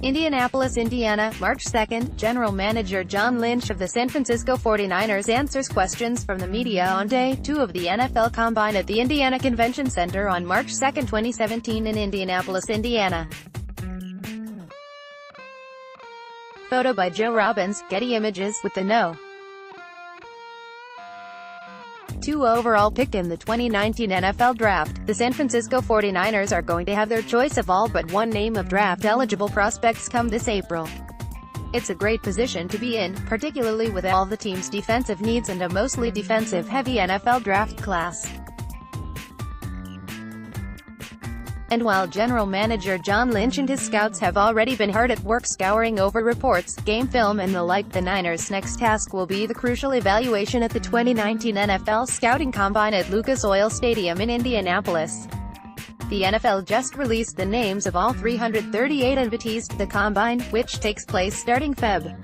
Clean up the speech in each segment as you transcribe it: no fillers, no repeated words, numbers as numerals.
Indianapolis, Indiana, March 2. General Manager John Lynch of the San Francisco 49ers answers questions from the media on Day 2 of the NFL Combine at the Indiana Convention Center on March 2, 2017 in Indianapolis, Indiana. Photo by Joe Robbins, Getty Images, with the No. 2 overall pick in the 2019 NFL Draft, the San Francisco 49ers are going to have their choice of all but one name of draft-eligible prospects come this April. It's a great position to be in, particularly with all the team's defensive needs and a mostly defensive-heavy NFL draft class. And while General Manager John Lynch and his scouts have already been hard at work scouring over reports, game film and the like, the Niners' next task will be the crucial evaluation at the 2019 NFL Scouting Combine at Lucas Oil Stadium in Indianapolis. The NFL just released the names of all 338 invitees to the Combine, which takes place starting Feb.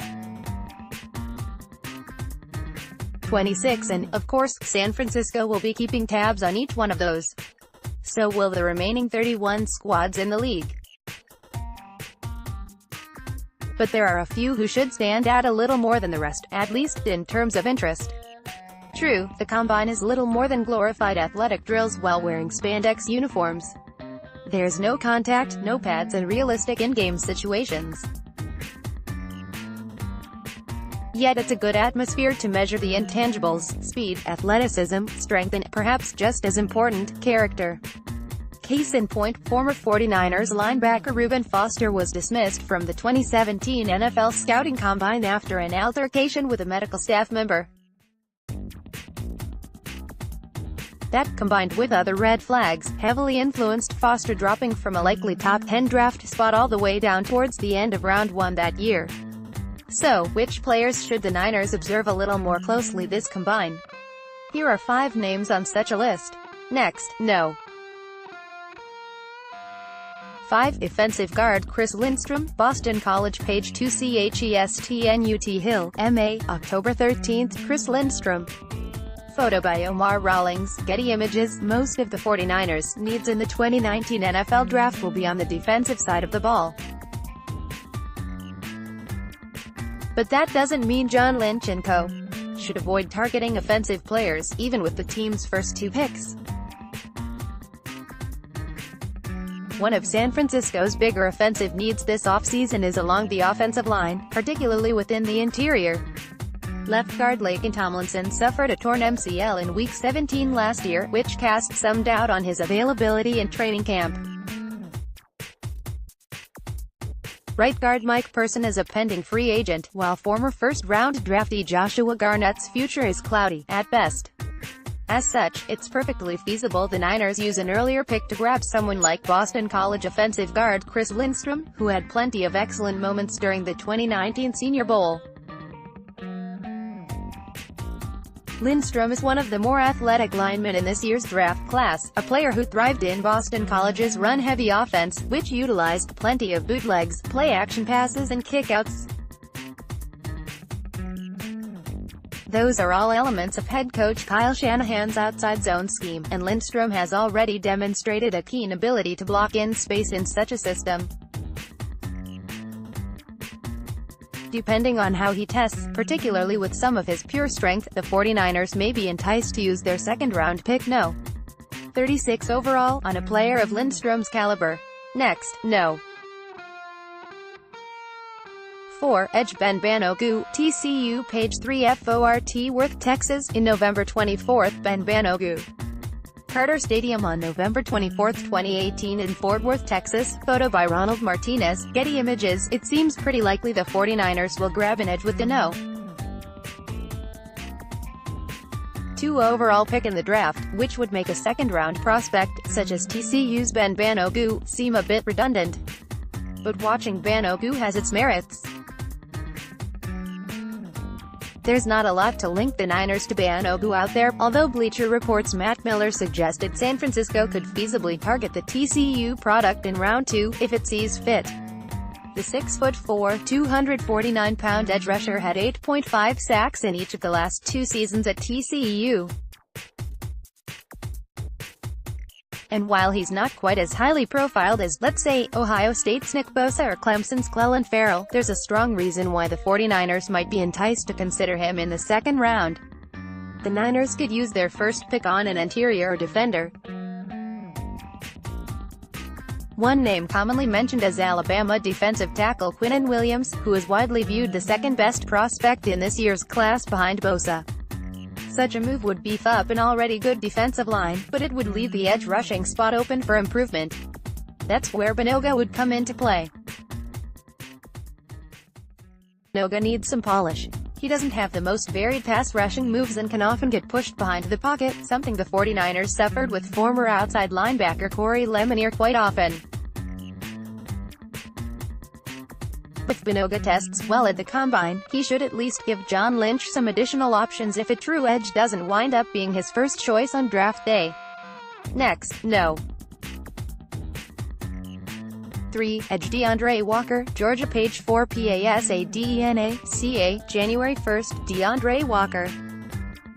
26, and, of course, San Francisco will be keeping tabs on each one of those. So will the remaining 31 squads in the league. But there are a few who should stand out a little more than the rest, at least in terms of interest. True, the Combine is little more than glorified athletic drills while wearing spandex uniforms. There's no contact, no pads, and realistic in-game situations. Yet it's a good atmosphere to measure the intangibles: speed, athleticism, strength, and, perhaps just as important, character. Case in point, former 49ers linebacker Reuben Foster was dismissed from the 2017 NFL Scouting Combine after an altercation with a medical staff member. That, combined with other red flags, heavily influenced Foster dropping from a likely top 10 draft spot all the way down towards the end of round 1 that year. So, which players should the Niners observe a little more closely this Combine? Here are 5 names on such a list. Next, No. 5. Offensive guard Chris Lindstrom, Boston College, page 2. CHESTNUT Hill, M.A., October 13. Chris Lindstrom. Photo by Omar Rawlings, Getty Images. Most of the 49ers' needs in the 2019 NFL Draft will be on the defensive side of the ball. But that doesn't mean John Lynch and co. should avoid targeting offensive players, even with the team's first 2 picks. One of San Francisco's bigger offensive needs this offseason is along the offensive line, particularly within the interior. Left guard Laken Tomlinson suffered a torn MCL in Week 17 last year, which cast some doubt on his availability in training camp. Right guard Mike Person is a pending free agent, while former first-round draftee Joshua Garnett's future is cloudy, at best. As such, it's perfectly feasible the Niners use an earlier pick to grab someone like Boston College offensive guard Chris Lindstrom, who had plenty of excellent moments during the 2019 Senior Bowl. Lindstrom is one of the more athletic linemen in this year's draft class, a player who thrived in Boston College's run-heavy offense, which utilized plenty of bootlegs, play-action passes, and kickouts. Those are all elements of head coach Kyle Shanahan's outside zone scheme, and Lindstrom has already demonstrated a keen ability to block in space in such a system. Depending on how he tests, particularly with some of his pure strength, the 49ers may be enticed to use their second-round pick No. 36 overall, on a player of Lindstrom's caliber. Next, No. 4. Edge Ben Banogu, TCU, page 3. Fort Worth, Texas, in November 24. Ben Banogu. Carter Stadium on November 24, 2018 in Fort Worth, Texas. Photo by Ronald Martinez, Getty Images. It seems pretty likely the 49ers will grab an edge with the No. 2 overall pick in the draft, which would make a second-round prospect, such as TCU's Ben Banogu, seem a bit redundant. But watching Banogu has its merits. There's not a lot to link the Niners to Banogu out there, although Bleacher Report's Matt Miller suggested San Francisco could feasibly target the TCU product in round 2, if it sees fit. The 6'4", 249-pound edge rusher had 8.5 sacks in each of the last 2 seasons at TCU. And while he's not quite as highly profiled as, let's say, Ohio State's Nick Bosa or Clemson's Clelin Ferrell, there's a strong reason why the 49ers might be enticed to consider him in the second round. The Niners could use their first pick on an interior defender. One name commonly mentioned is Alabama defensive tackle Quinnen Williams, who is widely viewed the second-best prospect in this year's class behind Bosa. Such a move would beef up an already good defensive line, but it would leave the edge rushing spot open for improvement. That's where Banoga would come into play. Banoga needs some polish. He doesn't have the most varied pass-rushing moves and can often get pushed behind the pocket, something the 49ers suffered with former outside linebacker Corey Lemonier quite often. If Banoga tests well at the Combine, he should at least give John Lynch some additional options if a true edge doesn't wind up being his first choice on draft day. Next, no. 3. Edge DeAndre Walker, Georgia, page 4 PASADENA, January 1st, DeAndre Walker.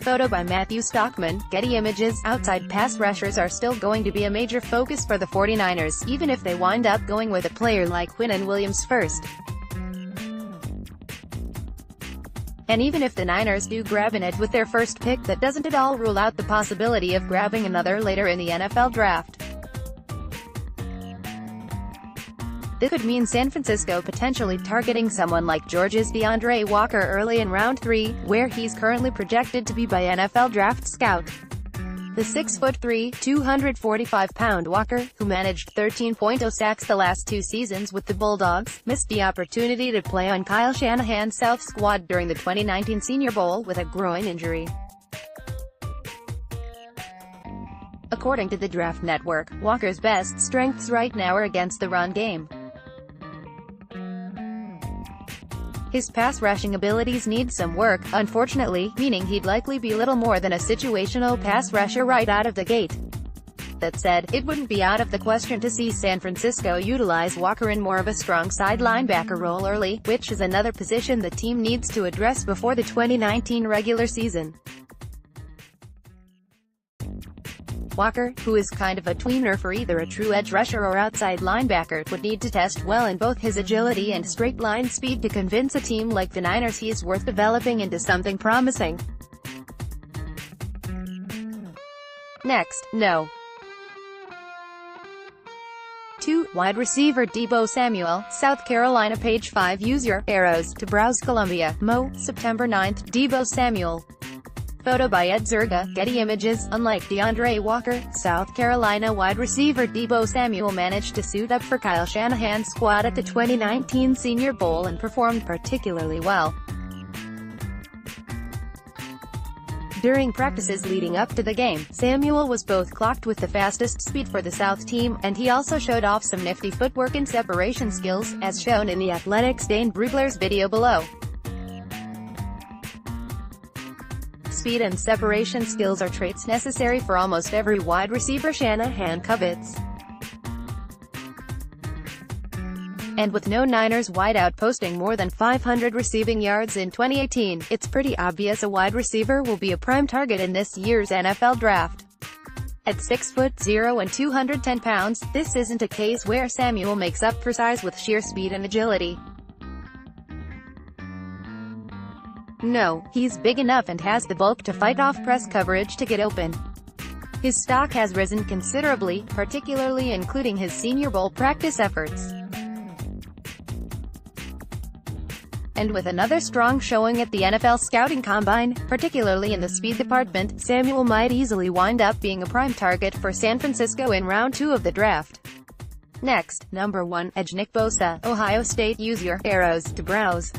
Photo by Matthew Stockman, Getty Images. Outside pass rushers are still going to be a major focus for the 49ers, even if they wind up going with a player like Quinnen Williams first. And even if the Niners do grab an edge with their first pick, that doesn't at all rule out the possibility of grabbing another later in the NFL draft. This could mean San Francisco potentially targeting someone like Georgia's DeAndre Walker early in round 3, where he's currently projected to be by NFL Draft Scout. The 6'3", 245-pound Walker, who managed 13.0 sacks the last 2 seasons with the Bulldogs, missed the opportunity to play on Kyle Shanahan's South squad during the 2019 Senior Bowl with a groin injury. According to the Draft Network, Walker's best strengths right now are against the run game. His pass-rushing abilities need some work, unfortunately, meaning he'd likely be little more than a situational pass rusher right out of the gate. That said, it wouldn't be out of the question to see San Francisco utilize Walker in more of a strong side linebacker role early, which is another position the team needs to address before the 2019 regular season. Walker, who is kind of a tweener for either a true edge rusher or outside linebacker, would need to test well in both his agility and straight-line speed to convince a team like the Niners he is worth developing into something promising. Next, no. 2. Wide receiver Deebo Samuel, South Carolina, page 5. Use your arrows to browse Columbia, Mo, September 9. Deebo Samuel. Photo by Ed Zerga, Getty Images. Unlike DeAndre Walker, South Carolina wide receiver Deebo Samuel managed to suit up for Kyle Shanahan's squad at the 2019 Senior Bowl and performed particularly well. During practices leading up to the game, Samuel was both clocked with the fastest speed for the South team, and he also showed off some nifty footwork and separation skills, as shown in the Athletics' Dane Brugler's video below. Speed and separation skills are traits necessary for almost every wide receiver Shanahan covets. And with no Niners wideout posting more than 500 receiving yards in 2018, it's pretty obvious a wide receiver will be a prime target in this year's NFL draft. At 6'0" and 210 pounds, this isn't a case where Samuel makes up for size with sheer speed and agility. No, he's big enough and has the bulk to fight off press coverage to get open. His stock has risen considerably, particularly including his Senior Bowl practice efforts. And with another strong showing at the NFL Scouting Combine, particularly in the speed department, Samuel might easily wind up being a prime target for San Francisco in round 2 of the draft. Next, number 1, edge Nick Bosa, Ohio State. Use your arrows to browse